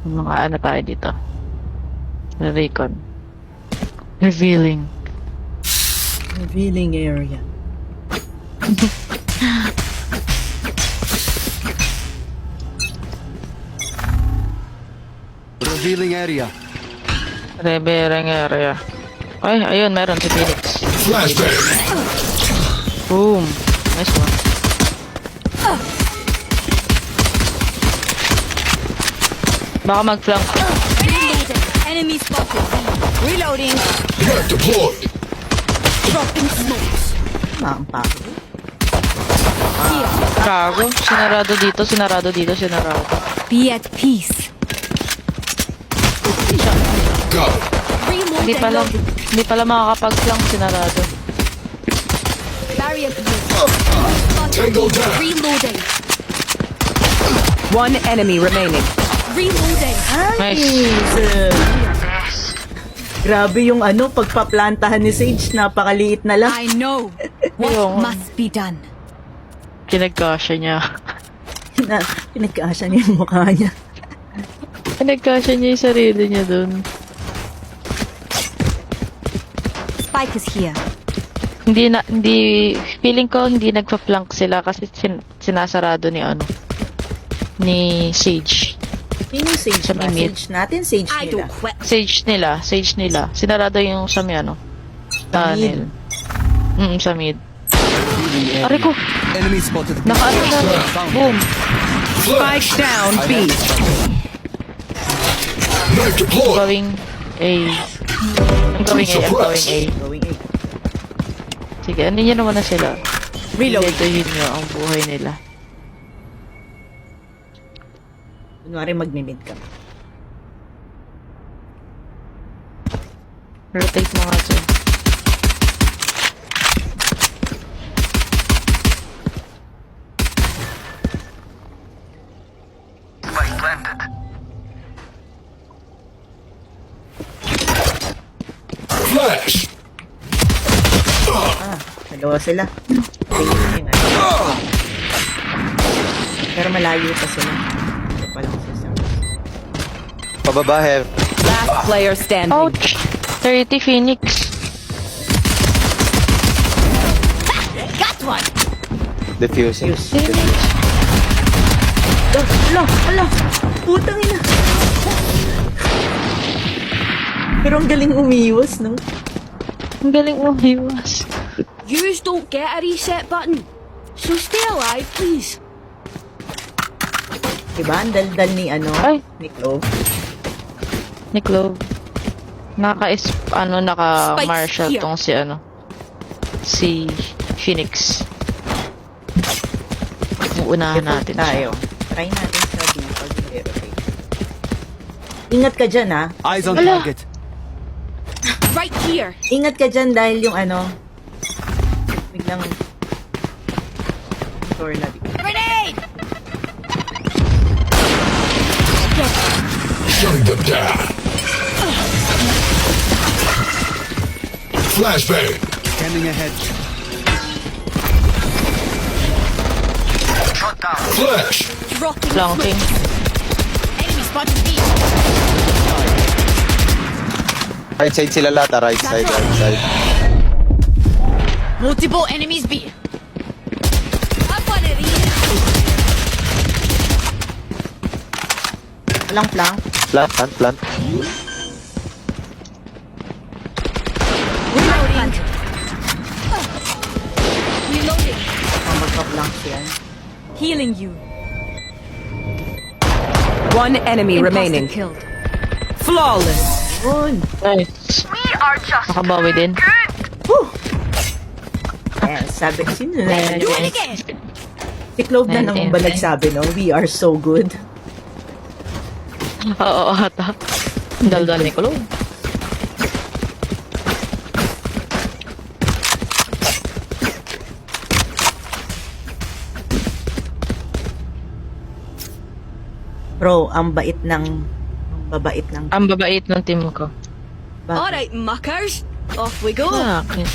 Mga ano tayo dito. Recon. Revealing. Revealing area. Revealing area. Revealing area. Ay, ayun, meron si Phoenix. Flashbang. Boom. Nice one. Baka mag-flank. Reloading. Enemy spotted. Reloading. Net deployed. Dropping smokes. Maampake. Here. Gago. Sinarado dito, sinarado dito, sinarado. Be at peace. Go. Hindi pala, hindi pala makakapag-flank, sinarado. Barrier pierced. Tango down. Reloading. One enemy remaining. Reloading. Nice. Grabe yung ano, pagpaplantahan ni Sage, napakaliit na lang. I know what Ayun. must be done. Kinagkasya niya. Pinagkaasya niya yung mukha niya. Kinagkasya niya yung sarili niya dun. Spike is here. Hindi, feeling ko hindi nagpa-flank sila kasi sinasarado ni ano, ni Sage. Sino yung Sage Sa ba? mid. Sage natin, Sage I nila. don't quit. Sage nila. Sinarado yung sa may ano, tunnel. Sa mid. Revealing area. Aray ko, Enemy spotted. nakaano na. Boom. Spike down B. Net deployed. Going A. I'm going A, I'm going A. Going A. Sige, ano nyo naman na sila. Reload. Reloadin nyo ang buhay nila. Kunwari magmimid ka. Rotate mo nga dyan. Flash. Dalawa sila. Tingin yung ano. Pero malayo pa sila. Ito pa lang sa sound. Pababa, have. Last player standing. Ouch! 30 Phoenix. Got one. Diffusing. Ala! Putang ina! Pero ang galing umiwas, no? Ang galing umiwas. Yous don't get a reset button. So stay alive, please. Diba? Ang daldal ni ano? Ay. Ni Clove. Ni Clove. Naka-marshal Spikes here. tong si ano. Si Phoenix. Uunahan natin Tayo. siya. Try natin sa B pag i-rotate. Ingat ka dyan, ha? Eyes on Ala. target. Right here. Ingat ka dyan dahil yung ano, biglang door na dito. Grenade. Shutting them down. Flashbang. Scanning ahead. Flash. Dropping Flanking. smokes. Enemy spotted B. Right side sila lahat, right side, right side. Multiple enemies B. Up one of these. Walang plank. Plant. Reloading. Reloading. Magpa-plank yan. Healing you. One enemy Imposter remaining. killed. Flawless. Yun. Nice. Nakabawi din. Eh, sabi, sino na yan? Do it again. Si Clove na naman ba nagsabi, no? We are so good. Oo, ata. Daldal ni Clove. Bro, ang bait ng... Ang babait ng... Ang babait ng team ko. Alright, muckers. Off we go. Bakit?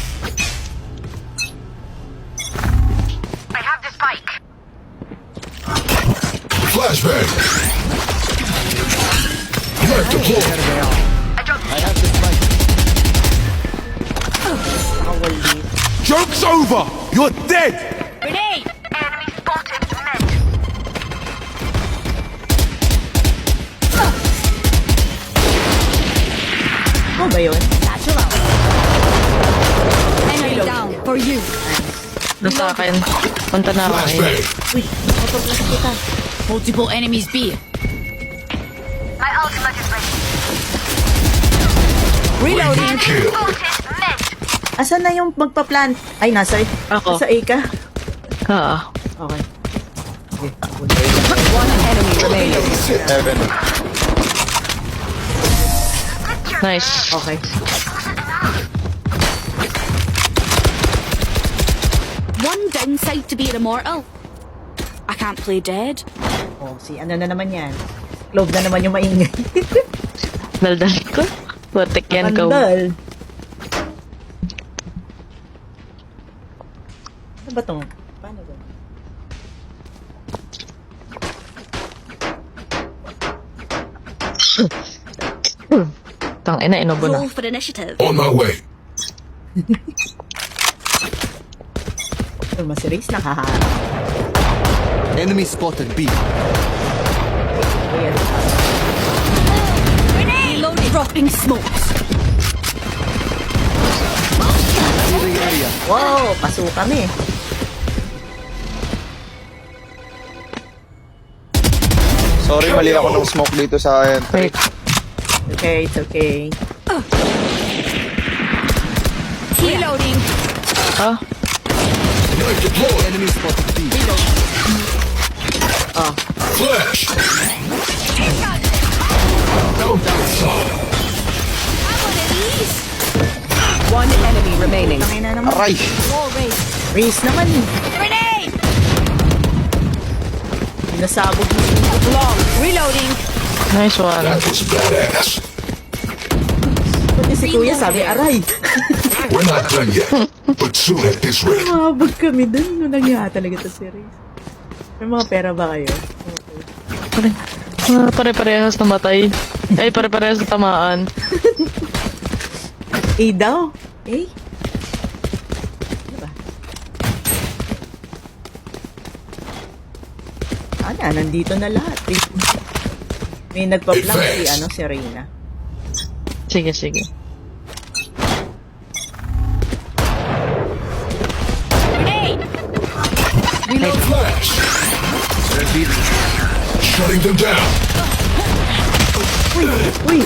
Flashbang. deployed. Nakawali. Joke's over. You're dead. Grenade! Ano ba yun? Satchel out. Enemy down. For you. Doon sa akin. Punta na ako eh. Flashbang. Uy, mapaplas kita. Multiple enemies B. Reloading. Kill. Asan na yung magpa-plant? Ay, nasa Ako. Nasa A ka? Ah. Okay. Okay. One enemy remaining. Heaven. Nice. Okay. One downside to being immortal. I can't play dead. Oh, si ano na naman yan? Clove na naman yung maingay. Daldal ko. Putik yan ko. Andal. Ano ba tong? Paano ba? Tang ina, inubo na. Roll for initiative. On my way. Mas race nakaharap. Enemy spotted B. Ayan. Reloading. Dropping smokes. Wow, paso kami. Sorry, mali ako ng smoke dito sa entry. Wait. Okay, it's okay. Reloading. Ah. Knife deployed. Enemy spotted B. Oh, Flash. Don't die, son. One enemy remaining. tangin na naman. Aray! Wall race. Race naman. Grenade. Nasabog mo. Long. Reloading. Nice one. That was badass. Pati si Kuya sabi, aray. We're not done yet, but soon at this rate. Mabag kami dun. Nung nangyari talaga ito si Race. May mga pera ba kayo? Pare-parehas namatay. Ay, pare-parehas na tamaan. A daw. A? Ano ba? Ana, nandito na lahat. Eh. May nagpa-plan si, si Reyna. Sige, sige. Grenade. Flash. Shutting them down. Uy!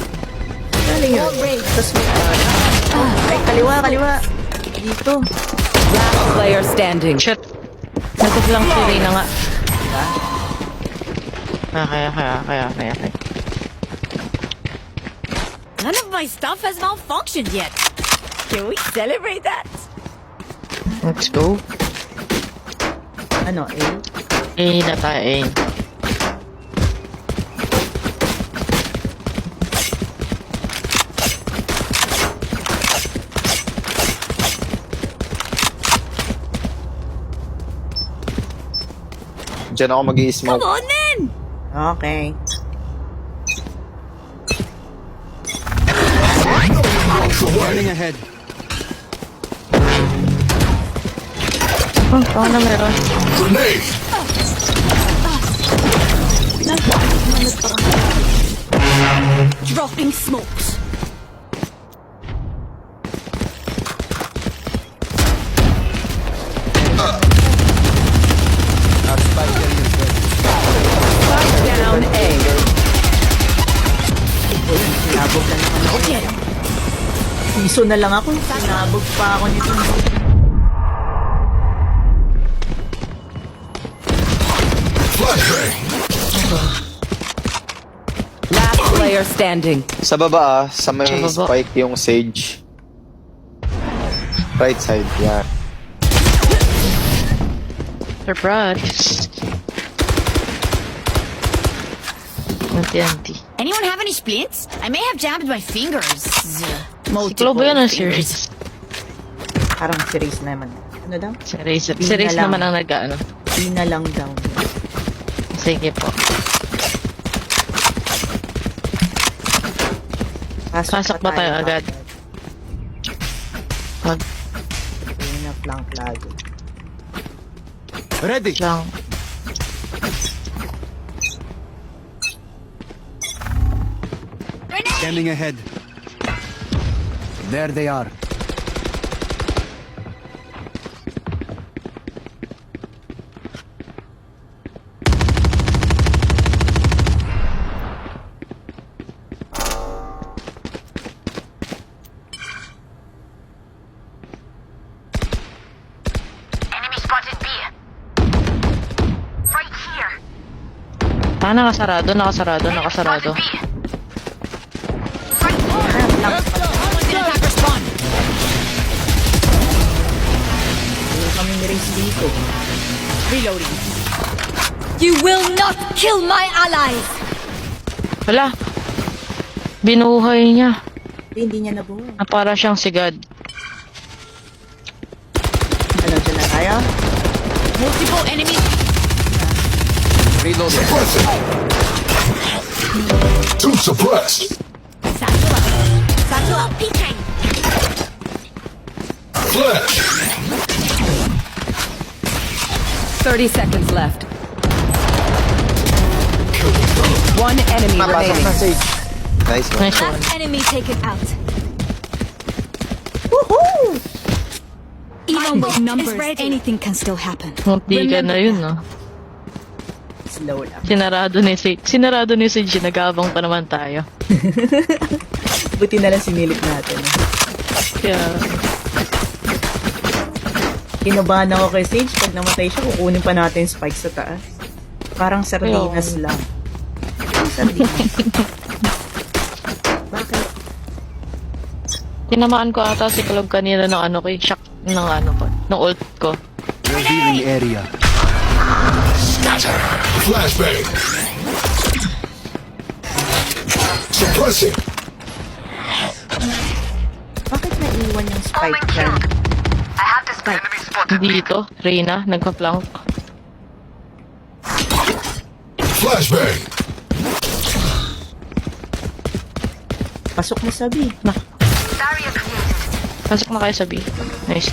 Galing yun. Tapos may ay, kaliwa. Dito. Last player standing. Shit. Nagpa-flank si Reyna nga. Kaya. None of my stuff has malfunctioned yet. Can we celebrate that? Let's go. Ano, A? Na tayo. Diyan ako mag-i-smoke. Come on then. Okay. Running ahead. Oh, baka na meron. Grenade. Dropping smokes. Down A. Sinabog na naman ako. Piso na lang ako. Sinabog pa ako nito. Flashbang. Last player standing. Sa baba sa may Sa baba. spike yung Sage. Right side, yan. Surprise. Anti-anti. Anyone have any splints? I may have jammed my fingers. Si Klo ba yan ang series? Parang si Race naman. Ano daw? Si Race Di na lang. naman ang nag-ano. Di na lang daw. Sige po. Pasok ba tayo agad? Wag Hindi na flank lagi. Ready. lang. Scanning ahead. There they are. Ah, nakasarado. Hindi kami ni-race dito. Reloading. You will not kill my allies! Wala. Binuhay niya. Hindi niya nabuo. Na para siyang sigad. Ano, dyan na tayo? Multiple enemies. Reload. Suppressing. Two suppressed. Satchel up, peeking! Flash. 30 seconds left. One enemy Napasok remaining. na Sage. Nice one. Nice one. Last enemy taken out. Woohoo! Even with numbers, anything can still happen. Munti ka na yun, no? Slow lang. Sinarado ni Sage. Nag-aabang pa naman tayo. Buti na lang sinilip natin. Kaya, Kinabahan ako kay Sage. Pag namatay siya, kukunin pa natin yung spike sa taas. Parang sardinas lang. Parang sardinas. Bakit? tinamaan ko ata si Club kanina ng ano ko, shock ng ano ko, ng ult ko. Revealing area. Scatter. Flashbang. Suppressing. Bakit naiwan yung spike dyan? Dito, Reyna, nagpa-flank. Flashbang. Pasok mo sa B. Pasok na kayo sa B. Nice.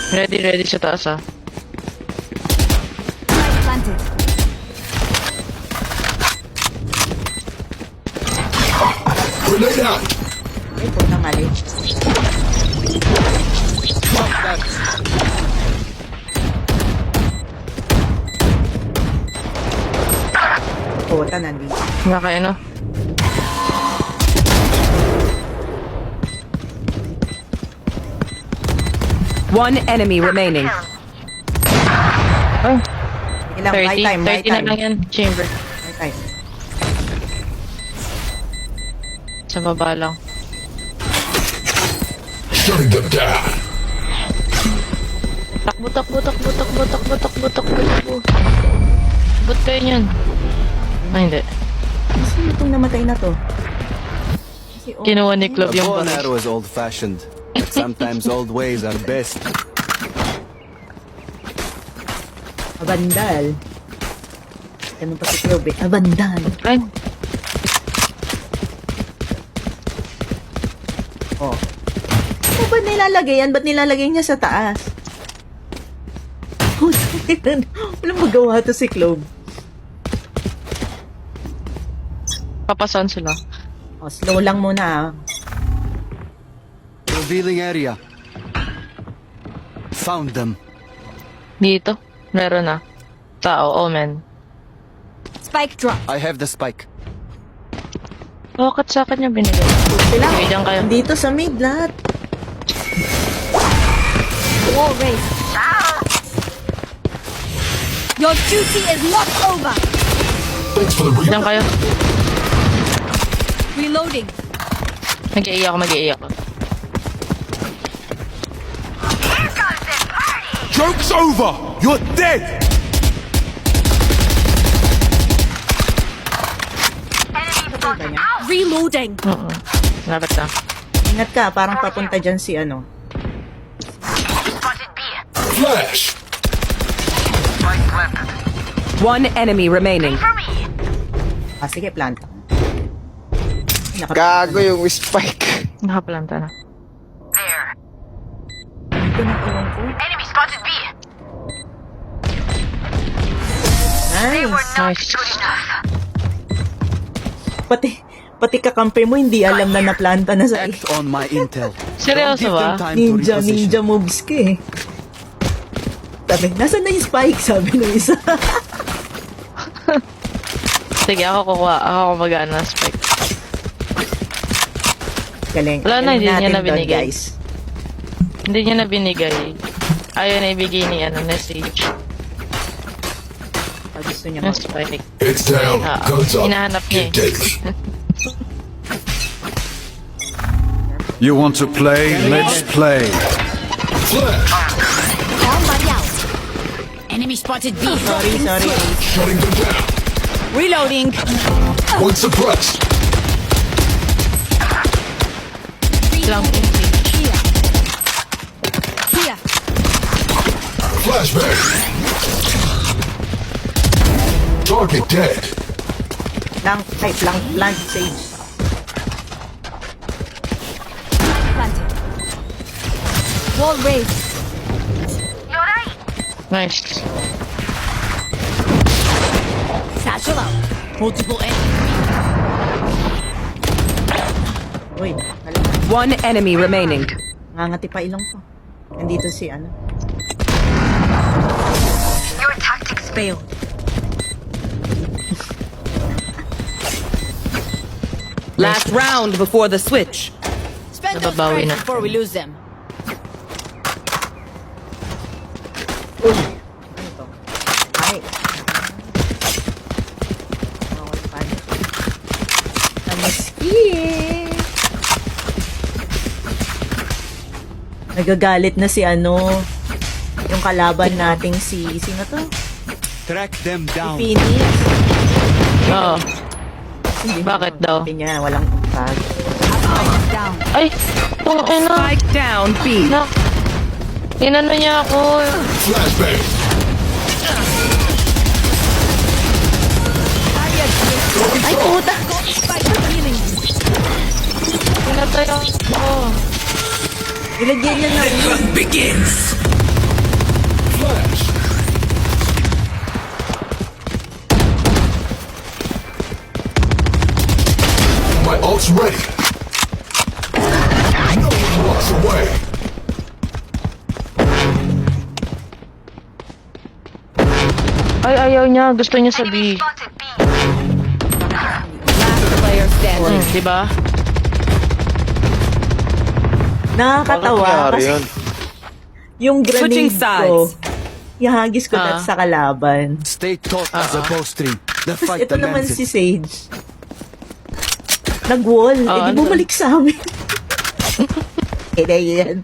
Ready sa taas ah. Planted. Grenade out. Ay, puta mali. Puta, nandito. Nga kayo no? One enemy remaining. Oh, Ilang, my 30 time. na lang yan, chamber. My time. Sa baba lang. Shutting them down. Takbo. Ba't kayo niyan? Ah, hindi. Sino itong namatay na to? Kasi, oh, Kinuha ni Club A yung bow and baril. arrow is old-fashioned. But sometimes old ways are best. Abandal. Ganun pa si Club eh. Abandal. Ay, Oh. Ano ba nilalagay yan? Ba't nilalagay niya sa taas? Walang magawa to si Club. papasan sila. Oh, slow lang muna ah. Revealing area. Found them. Dito, meron na. Tao, omen. Spike drop. I have the spike. Bakit sa akin yung binigay? Sila, Okay, dyan kayo. dito sa mid lahat. Wall raised. Your duty is not over. Thanks for the Dyan kayo. Reloading. Mag-iiyak ako. Joke's over! You're dead! Reloading. Oo. Lapit na. Ingat ka, parang papunta dyan si ano. Flash. One enemy remaining. Ah, sige, planta. Gago yung spike. Nakaplanta na. Ito na ilong ko. Nice. Nice. Pati kakampi mo hindi alam na naplanta na sa Act on my intel. Seryoso Don't give them ba? time to reposition. ninja moves ka eh. Sabi, nasan na yung spike? Sabi ng isa. Sige, ako kukuha. Ako mag-ano ng spike. Galing. Wala na, Galing hindi niya natin na doon, binigay. guys. Hindi niya na binigay. Ayaw na ibigay ni message. Pag gusto niya Ng mag- spike. It's down. Guns up. Hinahanap niya Get eh. deadly. You want to play? Let's play. Flash. Somebody out. Enemy spotted B. Sorry. Shutting them down. Reloading. One suppressed. Lang Here. Flashbang. Target dead. Plant sage. Planted. Wall raised. Nice. Satchel out. Multiple enemies. Uy, One enemy remaining. ngangati pa ilong ko. Nandito si ano. Your tactics failed. Last round before the switch. Spend those Nababawi cards na. before we lose them. Ano to? Ay. Bawal pa. Namaski. Nagagalit na si ano, yung kalaban nating sino to? Track them down. Phoenix. Oo. Hindi Bakit naman daw? sabi niya, walang tag. Ay! Kung ano? Spike down B. Na. Inano niya ako. Flashbang. Ay, puta! Pinatay ako. Ilagyan niya na. Flash. My ult's ready. No one walks away. Ay, ayaw niya. Gusto niya sa B. Last player standing. Diba? Nakakatawa Nangyari kasi yun. yung Switching grenade ko, sides. ihagis ko lahat sa kalaban. Stay taut as a bowstring. The fight Ito naman demands si it. Sage. Nag-wall. Eh, di ano? bumalik sa amin. Eh, na yan.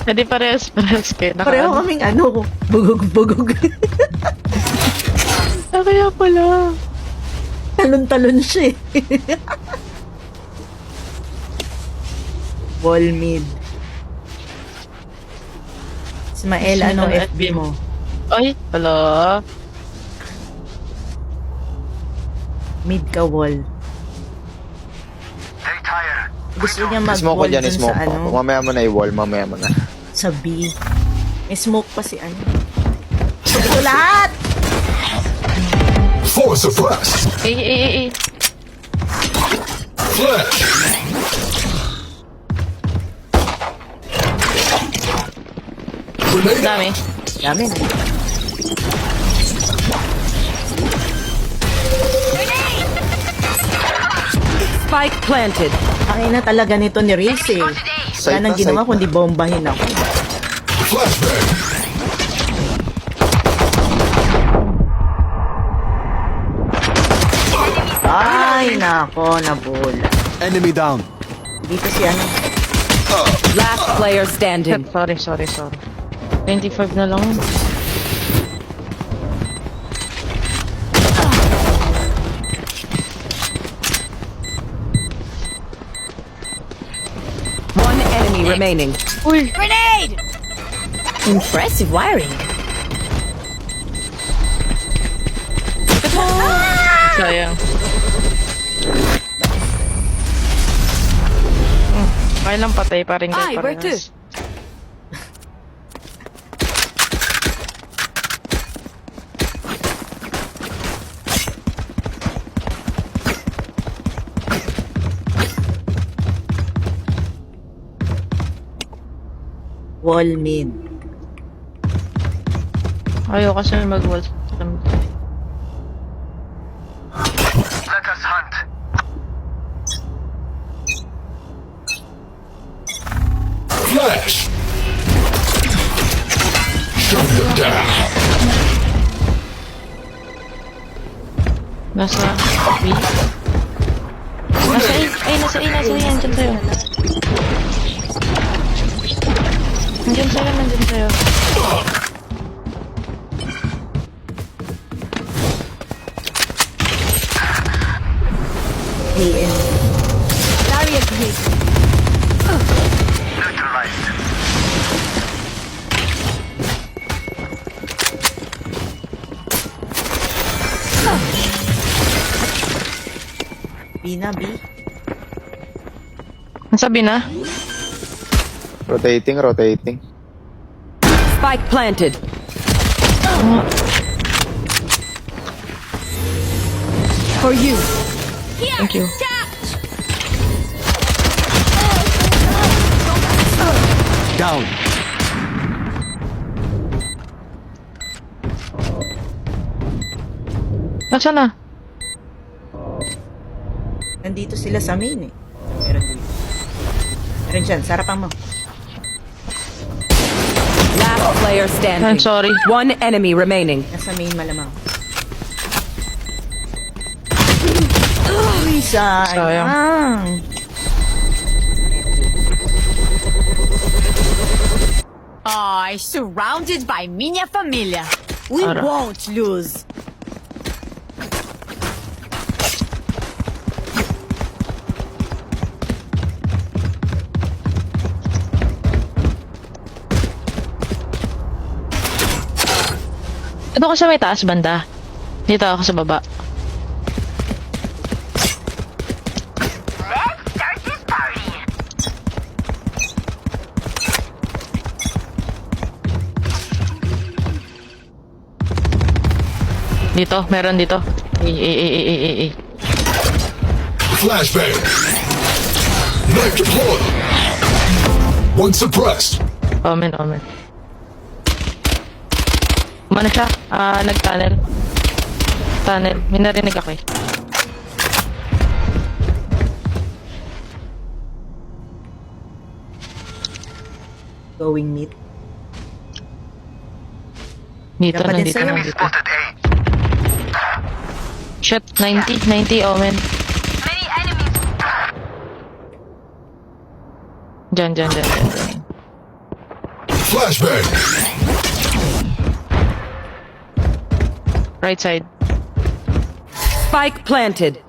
Hindi parehas kayo. Pareho kaming ano, bugog-bugog. Kaya pala. Talon-talon siya eh. Wall mid. Ismael, anong Sino FB mo? Ay, pala. Mid ka wall. Gusto niya Smoke ko mag-wall dyan, dun smoke sa ko. ano, Mamaya mo na i-wall, mamaya mo na. sa B. May smoke pa si ano. Ito lahat! Four suppressed. Eh. Flash. Grenade out. Dami. Dami na. Spike planted. Ang ina talaga nito ni Reese eh. Site Yan ang na, ginawa site kundi bombahin ako. Flashbang. Ay, nako, nabula. Enemy down. Dito si ano. Last player standing. Sorry. 25 na lang. One enemy remaining. Uy! Grenade! Impressive wiring. Sayang. Okay lang patay pa rin kayo Ay, where to? parehas. Wall mid. Ayaw kasi mag-wall. Flash! Shut them down. Nasa B. Nasa A. Ay, nasa A. Andyan sa'yo. Andyan sa'yo. AM. Barrier created. B na, B. Nasa B na? Rotating. Spike planted. For you. Thank you. Down. Nasaan na? Nandito sila sa main eh. Meron dito. Meron dyan, sarapan mo. Last player I'm standing. sorry. One enemy remaining. Nasa main malamang. Uy, sayang. Ay, surrounded by minha família. We Ara. won't lose. Ito ako sa may taas banda. Dito ako sa baba. Dito, meron dito. Flashbang. Knife deployed. One suppressed. Omen. Umano siya? Nag-tunnel. Tunnel. May narinig ako eh. Going mid. Dito, Dapat din nandito, sa'yo. nandito. Shot, 90, Omen. Diyan. Flashbang. Right side. Spike planted.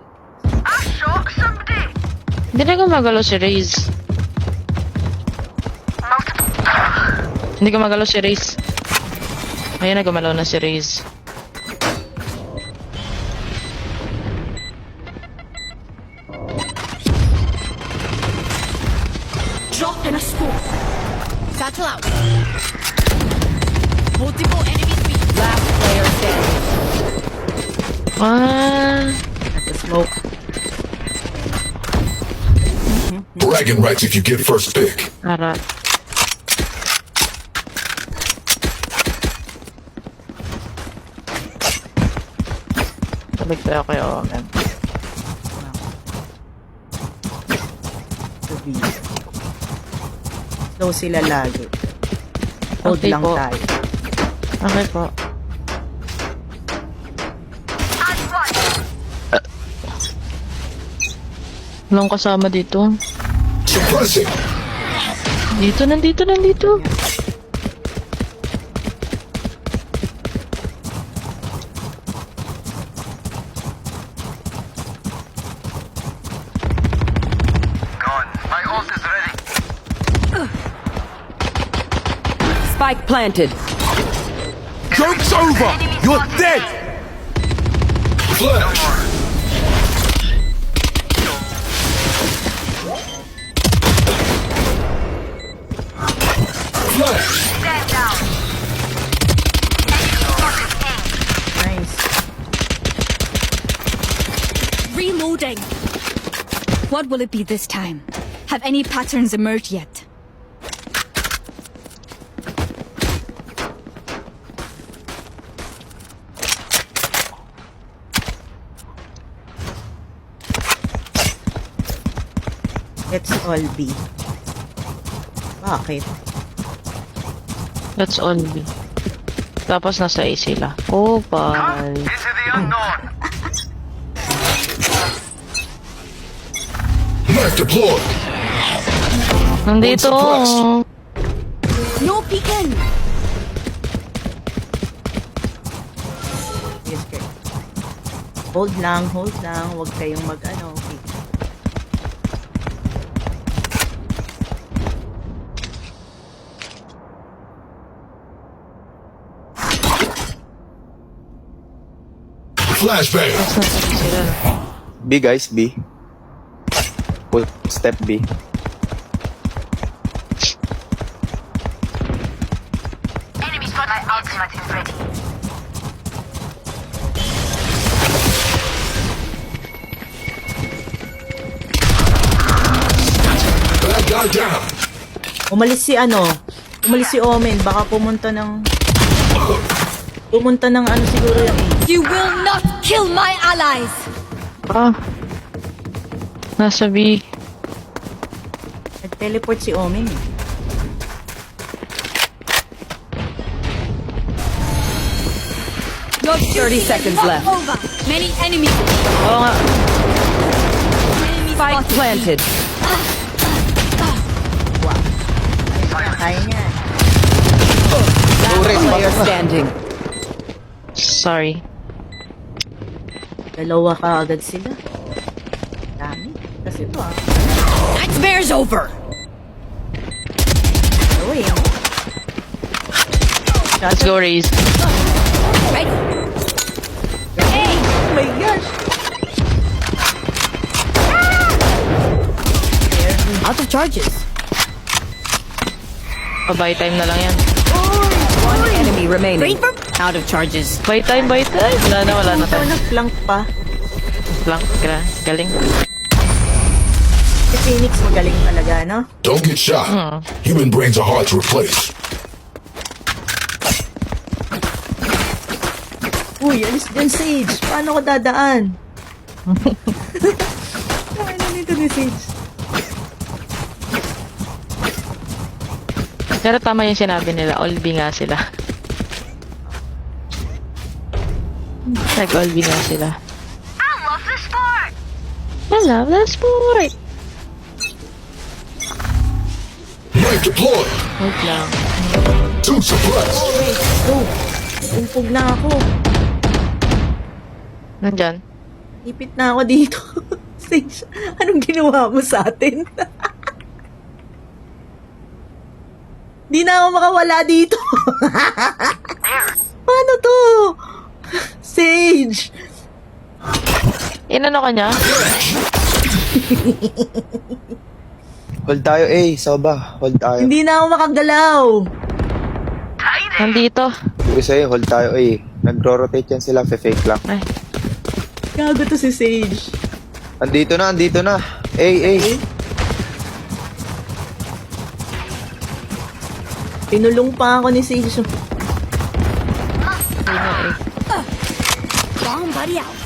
Hindi na gumagalaw si Raze. Hindi gumagalaw si Raze. Ayun na, gumalaw na si Raze. Drop in a smoke. Satchel out. Multiple enemies B. Last player standing. Nasa smoke. Bragging rights if you get first pick. Arat. Balik tayo kay Omen. To B. Slow sila lagi. Hold Okay lang po. tayo. Okay po. Walang kasama dito. Suppressing. Nandito. Spike planted. Joke's over! You're dead! Flash. What will it be this time? Have any patterns emerged yet? Let's all be. Bakit? That's all B. Tapos nasa A sila. Kopal. Knife deployed. Nandito. No peeking! Yes, okay. Hold lang, hold lang. Huwag kayong mag-ano. Okay. Flashbang. Tapos nasa A sila. B guys, B. Full step B. Bad guy down. Umalis si Omen. Baka pumunta ng ano siguro yung A. You will not kill my allies! Ah. Nasa B. Nag-teleport si Omen. 30 seconds left. Over! Many enemies! Oo nga. Spike planted. Kaya niya. Last player standing. Sorry. Dalawa ka agad sila. Dami. Kasi ito Nightmare's over. Dalawa eh. Let's go raise. Ready? Oh my gosh. Out of charges. Buy time na lang yan. One enemy remaining. Out of charges. Buy time, buy time. Wala na Ito tayo. nag-flank pa. Blank. Galing. Si Phoenix magaling talaga, no? Don't get shot. Human brains are hard to replace. Uy, alis dyan, Sage. Paano ko dadaan? Ano nito ni Sage? Pero tama yung sinabi nila. All B nga sila. Nag-all B nga sila. I love the sport! Knife deployed. Wait lang. Two suppressed. Go. Umpog na ako. Nandyan. Ipit na ako dito. Sage, anong ginawa mo sa atin? Di na ako makawala dito. Paano to? Sage! Inano ka niya? Hold tayo A, Soba. Hold tayo. Hindi na ako makagalaw. Nandito. Sabi sa'yo, hold tayo A. Nagro-rotate yan sila, fake lang. Ay. Gago to si Sage. Andito na. A. Pinulong pa ako ni Sage. Bomb buddy out!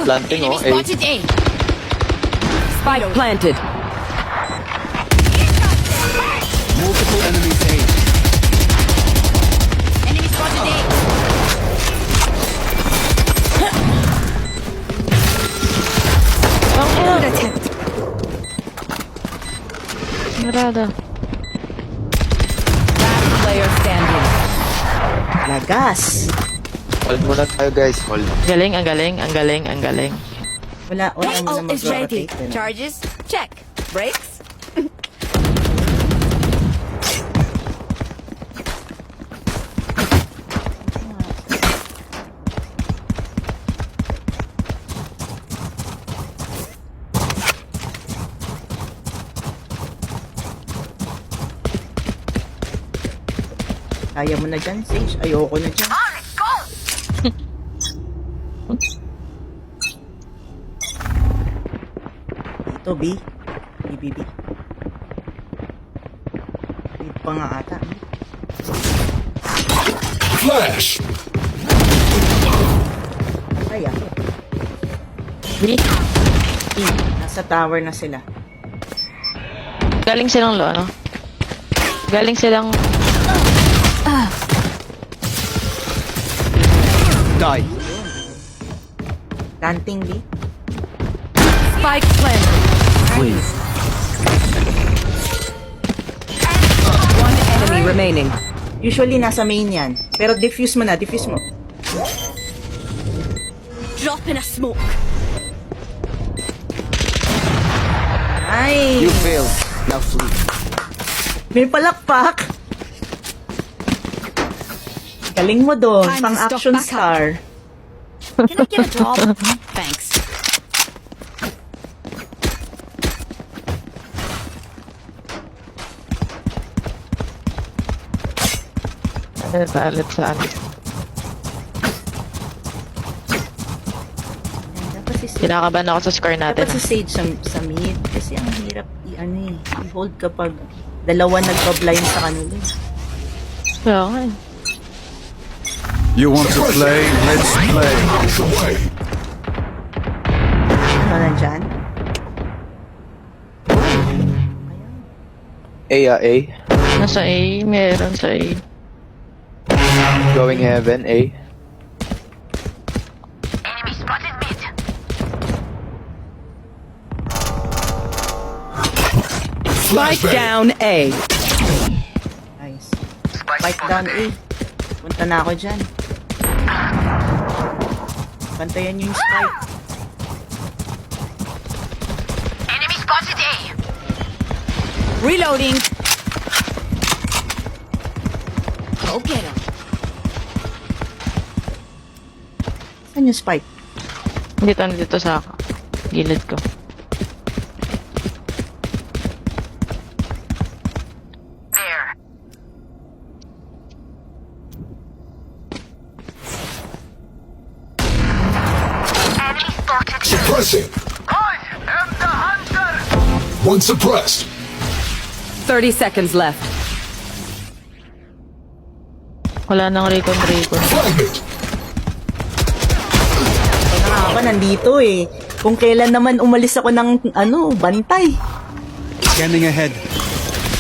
Planting Enemy oh, A. spotted A. Spike planted. Multiple enemies A. Enemy spotted A. Good attempt. Marada. Last player standing. Lagas. Hold muna tayo guys, hold. Galing, ang galing. Wala My mo na ult is ready. mag-rotate. Charges? Check. Brakes? Kaya mo na dyan, Sage. Ayoko na dyan. Ito, B. B. Mid pa nga ata. Flash! Ay, B. nasa tower na sila. Galing silang lo, ano? Galing silang... Die. Planting B. Spike planted. Please. One enemy remaining. Usually, nasa main yan. Pero diffuse mo na, diffuse mo. Drop in a smoke. Ay! You failed. Now flee. May palakpak! Galing mo doon, Time to pang stock action back up. star. Can I get a drop? Thanks. Balit sa ano. Dapat si Sage, Kinakabahan ako sa score natin. dapat si Sage sa mid. Kasi ang hirap i-hold kapag dalawa nagpa-blind sa kanila. Kaya nga eh. You want to play? Let's play. Out the way! Ano nandyan? A. Nasa A, meron sa A. Going heaven, A. Spike Flashbang! down A. Nice. Spike down A. Punta na ako dyan. Bantayan nyo yung spike. Reloading. Go get him. Saan yung spike? Nandito sa gilid ko. Suppressing! One suppressed! 30 seconds left. Wala nang recon. Fragment! Kaya ako nandito eh. Kung kailan naman umalis ako ng bantay. Scanning ahead.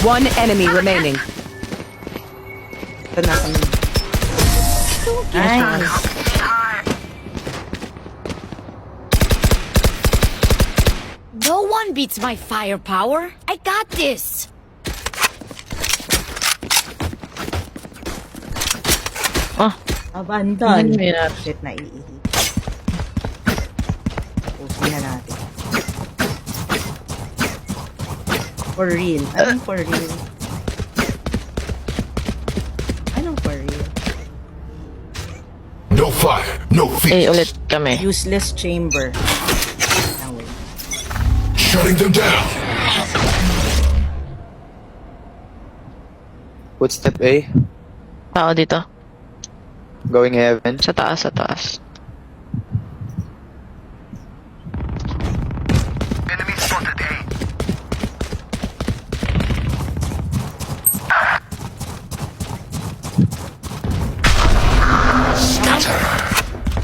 One enemy remaining. Ito na kami. Nice. No one beats my firepower. I got this. Ah, Abandon. Ano yun? Shit na iihi. Pusin na natin. For real. Anong for real? Anong for real? No fire, no A feet. ulit kami. Useless chamber. Ah, wait. Shutting them down. Footstep A. Tao dito. Going heaven. Sa taas.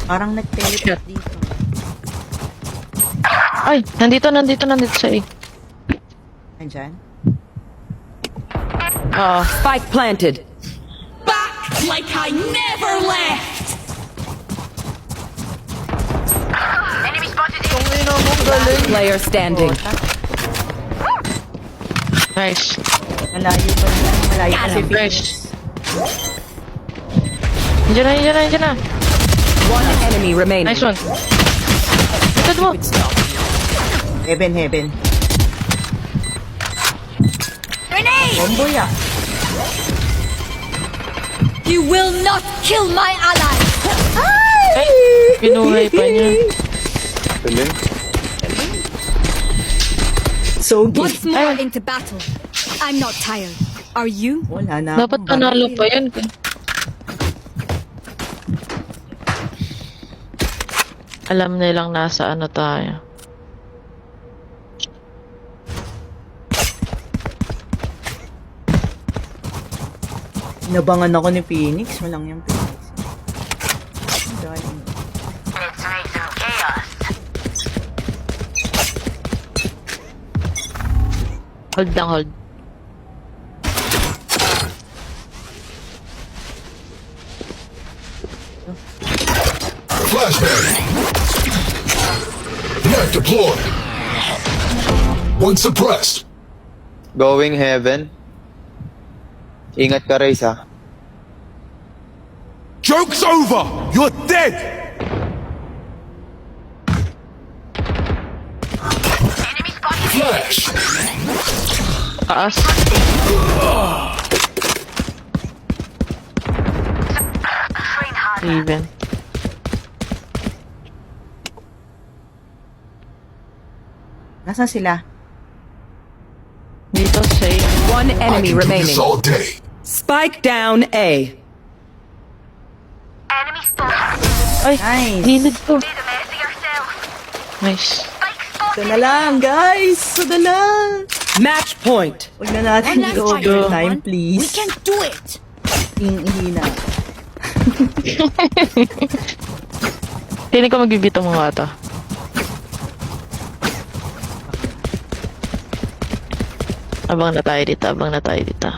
Parang nag-teleport dito. Ay, nandito sa A. Nandyan? Oo. Spike planted. Like I never left. Player standing. Nice. Malayo pa naman. Malayo pa si Nice. Phoenix. Nandiyan na. One enemy remaining. Nice one. Likod mo. Heaven. Grenade! Combo ya. You will not kill my ally. Ay, pinuhay pa niya. Tuloy. So good. Once more into battle. I'm not tired. Are you? Wala na. Dapat panalo pa yan. Alam nilang nasa ano tayo. Nabangan ako ni Phoenix. Walang yung Phoenix. Darling. Hold lang, hold. Flashbang. Net deployed. One suppressed. Going heaven. Ingat ka, Raze, ha? Joke's over! You're dead! Flash. Taas. Even. Nasaan sila? Dito, safe. One I enemy can do remaining. this all day. Spike down A. Ay, Nice. nilid ko. Nice. Ito na lang, guys. Ito na lang. Match point. Huwag na natin One last i-overtime, fight, please. We can do it. Ihina. Feeling ko magbibito mo nga ito. Abang na tayo dito, abang na tayo dito.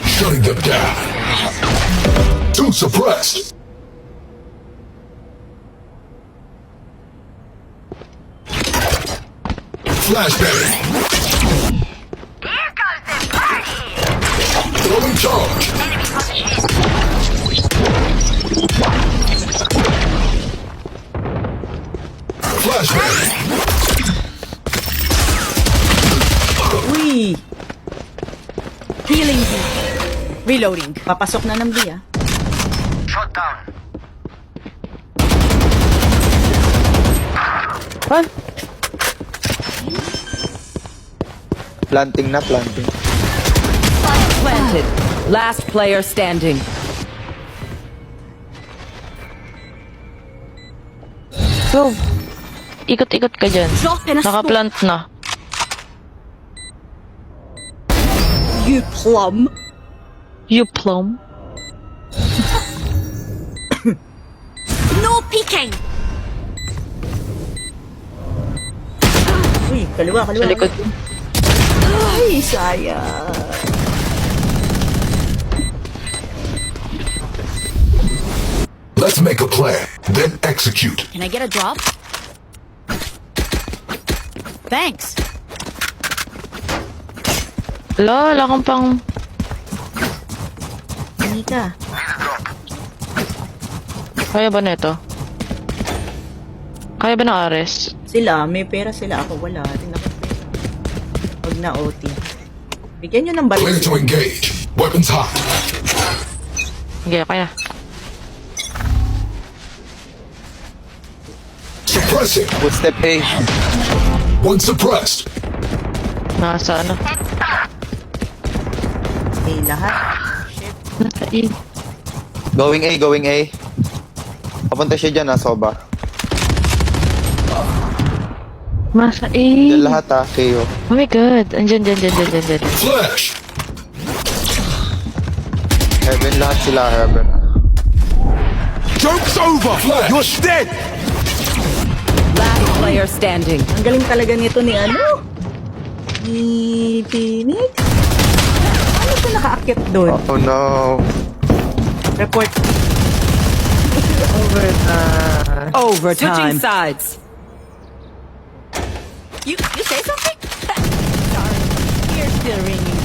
Shutting them down. Two suppressed. Flashbang. Throwing charge. Flashbang. Uy! Healing. Reloading. Papasok na ng B, ah. What? Planting na, planting. Planted. Last player standing. Go. Ikot-ikot ka dyan. Drop in a Naka-plant na. You plum. You plum. No peeking. Uy, kaliwa, kaliwa. Sa likod. Ay, sayang. Let's make a plan, then execute. Can I get a drop? Thanks. Wala kang pang... Hindi ka. Kaya ba na ito? Kaya ba ng Ares? Sila, may pera sila. Ako wala. Rin ako pera. Huwag na OT. Bigyan nyo ng Clear balik. to engage. Weapons hot. Sige, kaya. Suppressing. Footstep A. One suppressed. Nasa ano? Eh, lahat. Nasa E. Going A, going A. Papunta siya dyan, ha, Soba. Nasa E. Yan lahat, ha, KO. Oh my god. Andyan, dyan. Flash. Heaven lahat sila, heaven. Joke's over! Flash. You're dead! Last player standing. Ang galing talaga nito ni ano? Ni Phoenix? Ano siya nakaakyat doon? Oh no. Report. Overtime. Switching sides. You say something? Sorry. Ears still ringing.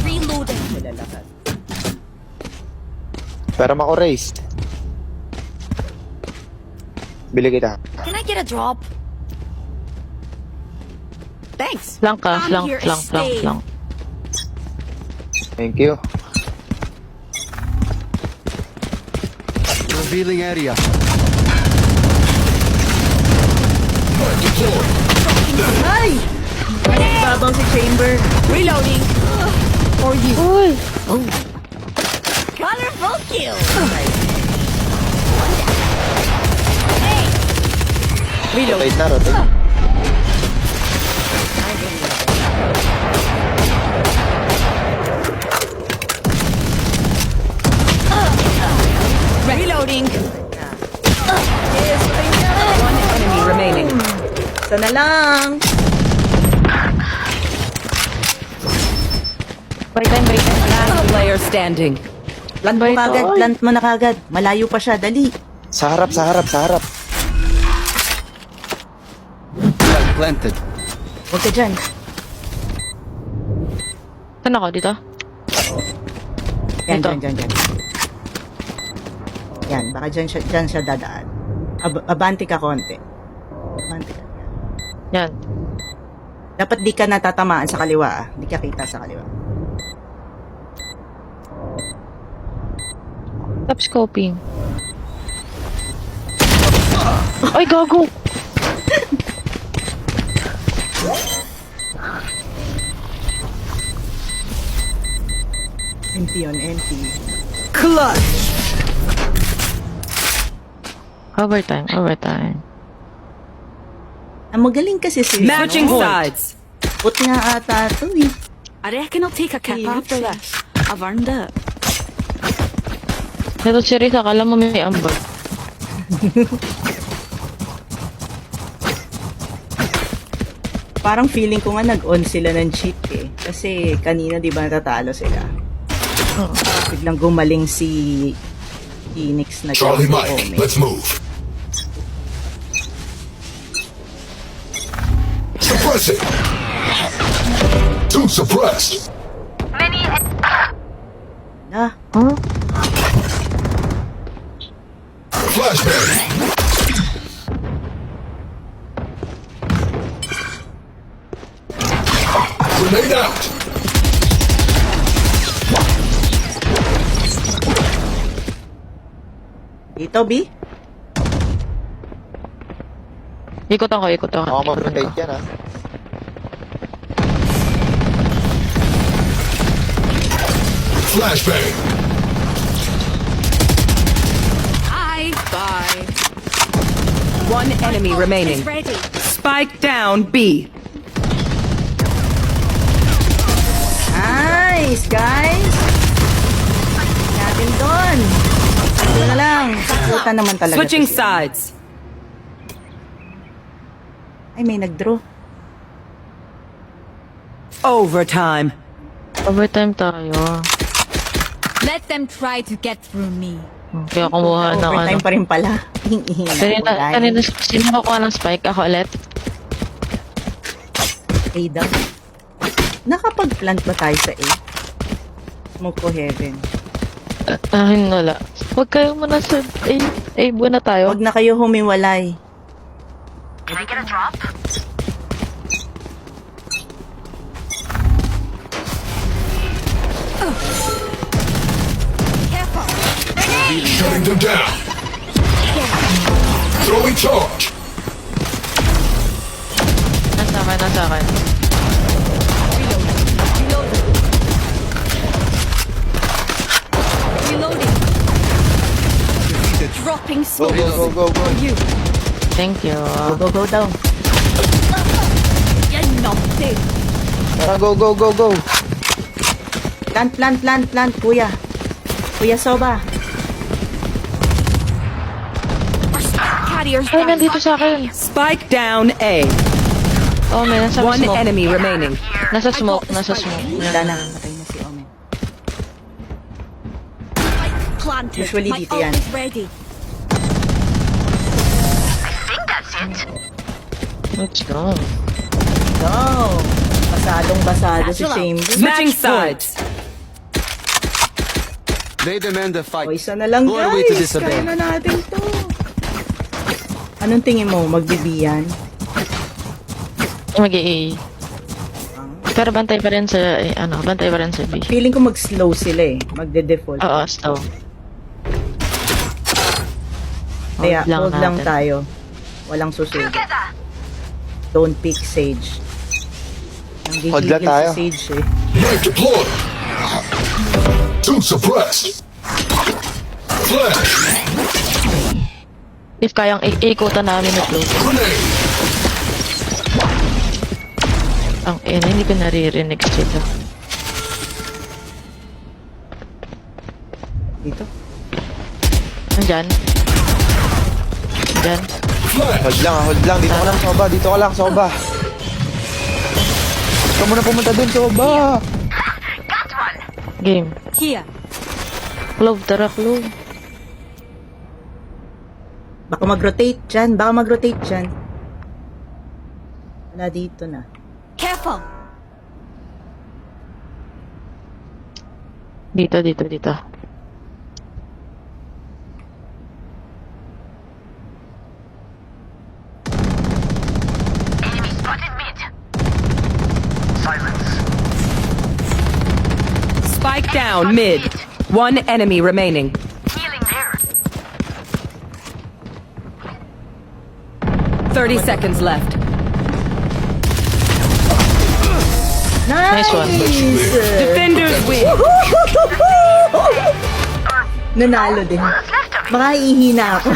Reloading. Pero mako race. Bili kita. Can I get a drop? Thanks. Flank ka, I'm flank. here to stay. Thank you. Revealing area. Ay! Babaw si Chamber. Reloading. Uy! Colorful kill. Rotate na, rotate. Reloading. One enemy remaining. Sana lang. Break time, break time. Last player standing. Plant mo Ba ito? kagad, Oy. plant mo na kagad. Malayo pa siya, dali. Sa harap, sa harap, sa harap. Flag planted. Huwag ka dyan. Saan ako? Dito? Yan, Ito. dyan. Yan, baka dyan siya dadaan. Abanti ka konti. Abanti ka. Yan. Dapat di ka natatamaan sa kaliwa, ah. Di ka kita sa kaliwa. Stop scoping. Ay, gago! Empty on empty. Clutch. Overtime, overtime. Ang magaling kasi si Matching ano, sides. Put nga ata to eh. I reckon I'll take a cap after this. I've earned it. Ito, Cherise, akala mo may ambag. Parang feeling ko nga nag-on sila ng cheat eh. Kasi kanina di ba natatalo sila. Biglang gumaling si Phoenix na Charlie jump Mike, home, eh. let's move. Suppressing. Two suppressed. Ah, Huh? Flashbang. Grenade out. dito B? Ikutan ko, ikutan ko. Ako mag-rotate yan, ha. Flashbang. Hi. Bye. One enemy remaining. It's ready. Spike down B. Nice, guys! Natin doon. Ito na lang. Puta naman talaga. Switching to siya. sides. Ay, may nag-draw. Overtime. Overtime tayo. Let them try to get through me. Kaya kumuha ng ano. Overtime pa rin pala. Kanina, sino nakuha ng spike? Ako ulit? A daw. Nakapag-plant ba tayo sa A? Smoke ko heaven. Wala. Huwag kayo muna sa A. A muna tayo. Huwag na kayo humiwalay. Shutting them down. Throwing charge. Nasa akin. Reloading. Dropping Go, smoke. go, go, go, go. Thank you. Go daw. You numpty. Tara, go, go, go, go. Plant, kuya. Kuya Soba. Carriers Ay, down. nandito sa akin. Spike down A. Oh, may nasa One smoke. enemy remaining. Nasa smoke. Wala na. Patay na si Omen. Planted. Usually My dito ult yan. is ready. Let's go. Go! Basadong-basado si Satchel out. Chamber. Switching sides. They demand a fight. O, isa na lang, Who are we to guys. disobey? Kaya na natin to. Anong tingin mo? Magbibiyan? Mag-A. Pero bantay pa rin sa, bantay pa rin sa B. Feeling ko mag-slow sila eh. Magde-default. Oo, so. Kaya, hold lang natin. tayo. Walang susunod. Don't pick Sage. Ang Hold lang gigigil tayo. si Sage eh. Knife deployed. Two suppressed. Flash. If kayang ikutan namin na close. Grenade. Ang hindi ko naririnig sila. Dito. Nandyan. Nandyan. Hold lang. Dito ka lang, Soba. Dito ka lang, Soba. Ikaw muna pumunta dun, Soba. Game. Here. Clove, tara, clove. Baka mag-rotate dyan. Wala dito na. Careful. Dito. Spike down mid. One enemy remaining. 30 seconds left. Nice one. Defenders win. Nanalo din. Baka ihina ako.